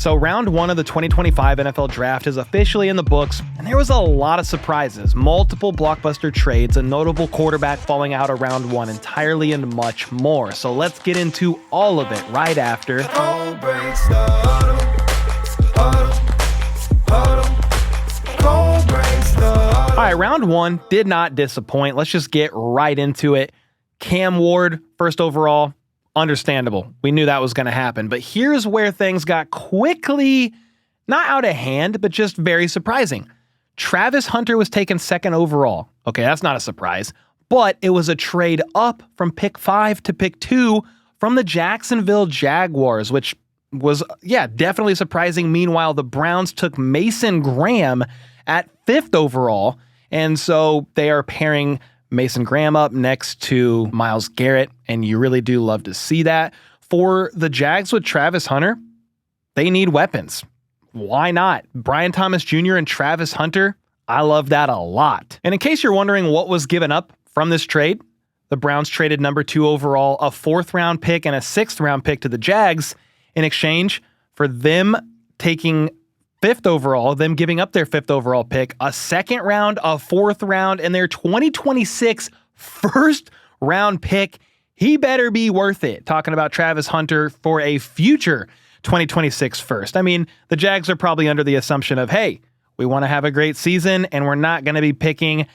So round one of the 2025 NFL Draft is officially in the books, and there was a lot of surprises, multiple blockbuster trades, a notable quarterback falling out of round one entirely, and much more. So let's get into all of it right after. All right, round one did not disappoint. Let's just get right into it. Cam Ward, first overall. Understandable. We knew that was going to happen. But here's where things got quickly, not out of hand, but just very surprising. Travis Hunter was taken second overall. Okay, that's not a surprise. But it was a trade up from pick 5 to pick 2 from the Jacksonville Jaguars, which was, definitely surprising. Meanwhile, the Browns took Mason Graham at 5th overall. And so they are pairing Mason Graham up next to Myles Garrett, and you really do love to see that. For the Jags with Travis Hunter, they need weapons. Why not? Brian Thomas Jr. and Travis Hunter, I love that a lot. And in case you're wondering what was given up from this trade, the Browns traded number 2 overall, a 4th-round pick, and a 6th-round pick to the Jags in exchange for them taking 5th overall, them giving up their 5th overall pick, a 2nd round, a 4th round, and their 2026 1st round pick. He better be worth it. Talking about Travis Hunter for a future 2026 first. I mean, the Jags are probably under the assumption of, hey, we want to have a great season, and we're not going to be picking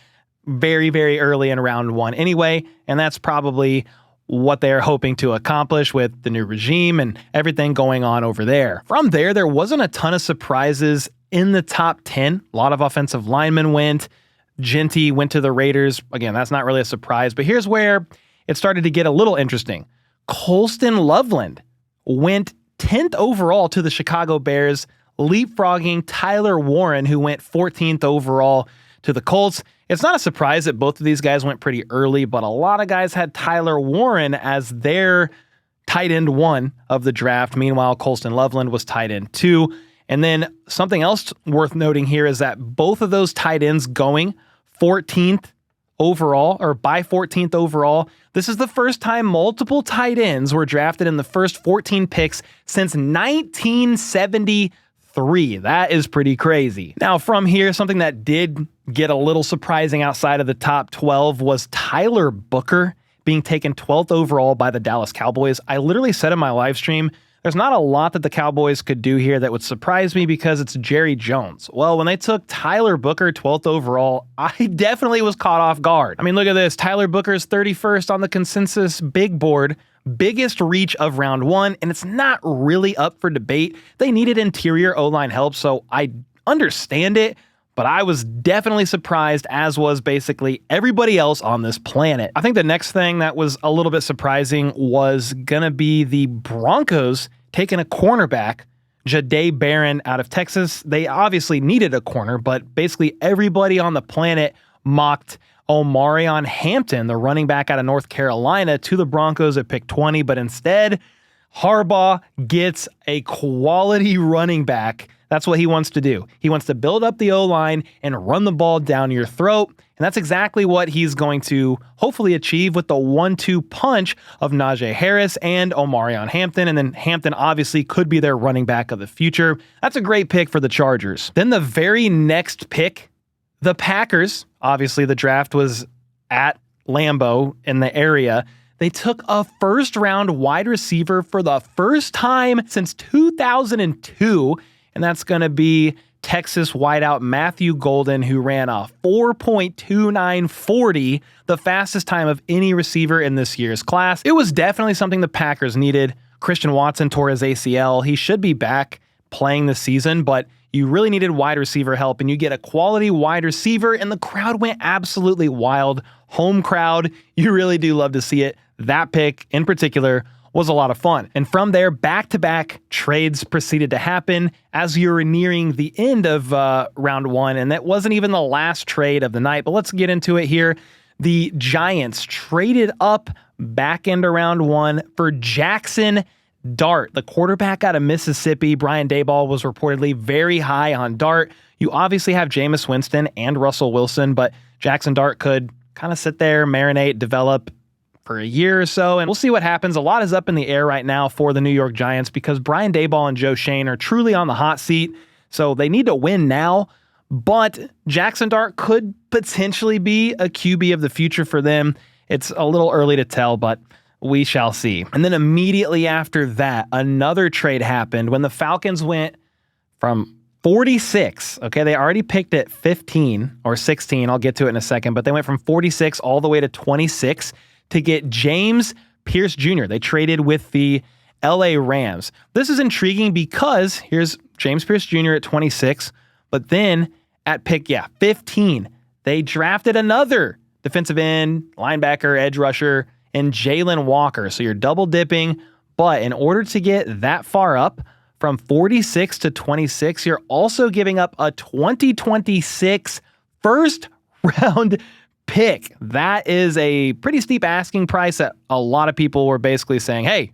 very, very early in round one anyway, and that's probably what they're hoping to accomplish with the new regime and everything going on over there. From there wasn't a ton of surprises in the top 10. A lot of offensive linemen went. Genty went to the Raiders. Again, that's not really a surprise, but here's where it started to get a little interesting. Colston Loveland went 10th overall to the Chicago Bears, leapfrogging Tyler Warren, who went 14th overall to the Colts. It's not a surprise that both of these guys went pretty early, but a lot of guys had Tyler Warren as their tight end 1 of the draft. Meanwhile, Colston Loveland was tight end 2. And then something else worth noting here is that both of those tight ends going 14th overall, or by 14th overall, this is the first time multiple tight ends were drafted in the first 14 picks since 1973. That is pretty crazy. Now from here, something that did get a little surprising outside of the top 12 was Tyler Booker being taken 12th overall by the Dallas Cowboys. I literally said in my live stream, there's not a lot that the Cowboys could do here that would surprise me because it's Jerry Jones. Well, when they took Tyler Booker 12th overall, I definitely was caught off guard. I mean, look at this. Tyler Booker's 31st on the consensus big board, biggest reach of round one, and it's not really up for debate. They needed interior O-line help, so I understand it, but I was definitely surprised, as was basically everybody else on this planet. I think the next thing that was a little bit surprising was going to be the Broncos taking a cornerback, Jahdae Barron out of Texas. They obviously needed a corner, but basically everybody on the planet mocked Omarion Hampton, the running back out of North Carolina, to the Broncos at pick 20, but instead, Harbaugh gets a quality running back. That's what he wants to do. He wants to build up the O-line and run the ball down your throat, and that's exactly what he's going to hopefully achieve with the 1-2 punch of Najee Harris and Omarion Hampton, and then Hampton obviously could be their running back of the future. That's a great pick for the Chargers. Then the very next pick, the Packers, obviously the draft was at Lambeau in the area. They took a first-round wide receiver for the first time since 2002, and that's going to be Texas wideout Matthew Golden, who ran a 4.2940, the fastest time of any receiver in this year's class. It was definitely something the Packers needed. Christian Watson tore his ACL. He should be back playing this season, but you really needed wide receiver help, and you get a quality wide receiver, and the crowd went absolutely wild. Home crowd, you really do love to see it. That pick in particular was a lot of fun. And from there, back-to-back trades proceeded to happen as you were nearing the end of round one, and that wasn't even the last trade of the night, but let's get into it here. The Giants traded up back into round one for Jaxson Dart, the quarterback out of Mississippi. Brian Daboll was reportedly very high on Dart. You obviously have Jameis Winston and Russell Wilson, but Jaxson Dart could kind of sit there, marinate, develop for a year or so, and we'll see what happens. A lot is up in the air right now for the New York Giants because Brian Daboll and Joe Schoen are truly on the hot seat, so they need to win now. But Jaxson Dart could potentially be a QB of the future for them. It's a little early to tell, but we shall see. And then immediately after that, another trade happened when the Falcons went from 46. Okay, they already picked at 15 or 16. I'll get to it in a second, but they went from 46 all the way to 26 to get James Pierce Jr. They traded with the LA Rams. This is intriguing because here's James Pierce Jr. at 26, but then at pick 15, they drafted another defensive end, linebacker, edge rusher, and Jalen Walker. So you're double dipping, but in order to get that far up from 46 to 26, you're also giving up a 2026 first round pick. That is a pretty steep asking price that a lot of people were basically saying, hey,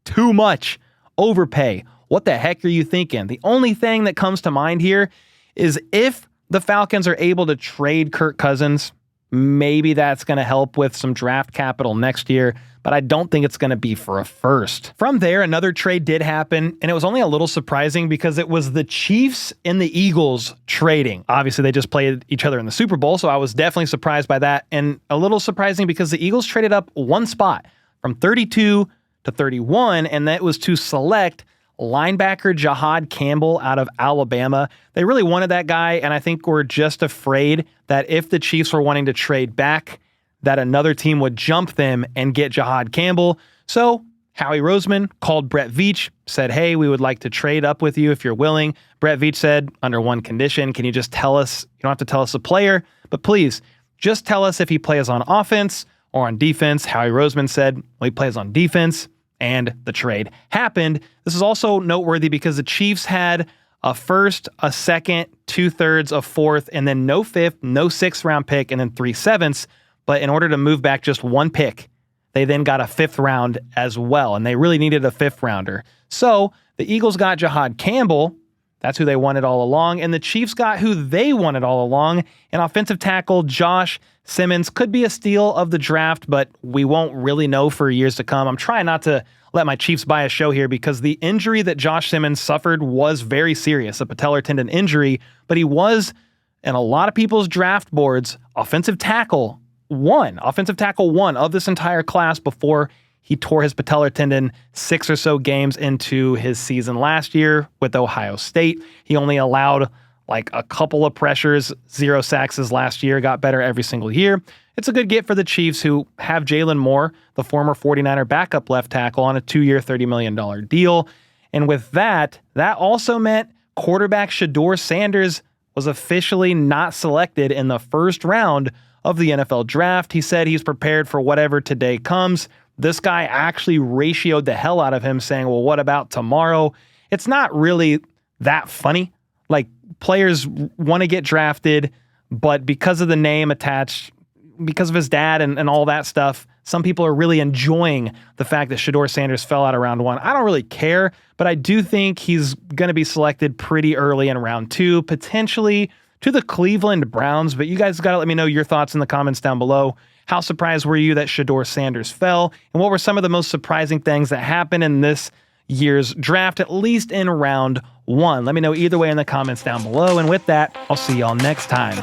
too much, overpay. What the heck are you thinking? The only thing that comes to mind here is if the Falcons are able to trade Kirk Cousins, maybe that's going to help with some draft capital next year, but I don't think it's going to be for a first. From there, another trade did happen, and it was only a little surprising because it was the Chiefs and the Eagles trading. Obviously, they just played each other in the Super Bowl, so I was definitely surprised by that, and a little surprising because the Eagles traded up one spot from 32 to 31, and that was to select linebacker Jahad Campbell out of Alabama. They really wanted that guy, and I think we're just afraid that if the Chiefs were wanting to trade back, that another team would jump them and get Jahad Campbell. So Howie Roseman called Brett Veach, said, hey, we would like to trade up with you if you're willing. Brett Veach said, under one condition, can you just tell us, you don't have to tell us the player, but please just tell us if he plays on offense or on defense. Howie Roseman said, well, he plays on defense. And the trade happened. This is also noteworthy because the Chiefs had a first, a second, 2/3, a fourth, and then no fifth, no sixth round pick, and then 3/7. But in order to move back just one pick, they then got a fifth round as well. And they really needed a fifth rounder. So the Eagles got Jahad Campbell. That's who they wanted all along. And the Chiefs got who they wanted all along. An offensive tackle, Josh Simmons, could be a steal of the draft, but we won't really know for years to come. I'm trying not to let my Chiefs bias show here because the injury that Josh Simmons suffered was very serious, a patellar tendon injury, but he was, in a lot of people's draft boards, offensive tackle one of this entire class before he tore his patellar tendon 6 or so games into his season last year with Ohio State. He only allowed like a couple of pressures, 0 sacks his last year, got better every single year. It's a good get for the Chiefs, who have Jalen Moore, the former 49er backup left tackle, on a 2-year, $30 million deal. And with that, that also meant quarterback Shedeur Sanders was officially not selected in the first round of the NFL draft. He said he's prepared for whatever today comes. This guy actually ratioed the hell out of him, saying, well, what about tomorrow? It's not really that funny. Like, players want to get drafted, but because of the name attached, because of his dad and all that stuff, some people are really enjoying the fact that Shedeur Sanders fell out of round 1. I don't really care, but I do think he's going to be selected pretty early in round 2, potentially to the Cleveland Browns. But you guys got to let me know your thoughts in the comments down below. How surprised were you that Shedeur Sanders fell? And what were some of the most surprising things that happened in this year's draft, at least in round 1? Let me know either way in the comments down below. And with that, I'll see y'all next time.